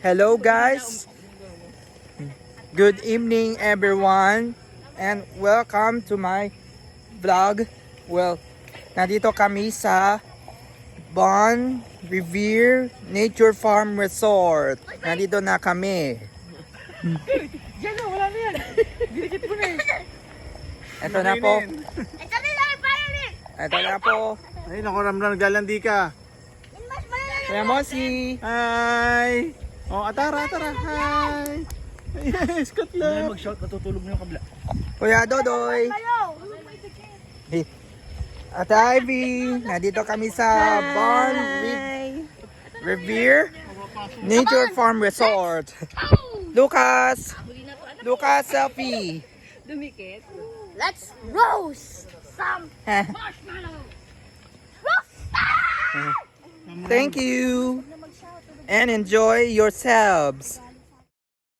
Hello guys. Good evening everyone and welcome to my vlog. Well, nandito kami sa Bon Revere Nature Farm Resort. Nandito na kami. Diyan na, wala na yan. Dinikit ko na eh. Ito na po. Ito Ito na po. Ay, naku, Ramram, naglalandi ka. Kuya Mosi. Hi! Oh, atara. Hi! Yes, katla. Mag-shot, matutulog na yung kabla. Kuya Dodoy. At Ivy. Nandito kami sa Bon Revere Nature Farm Resort. Lucas. Lucas, selfie. Let's roast some marshmallow. Thank you and enjoy yourselves.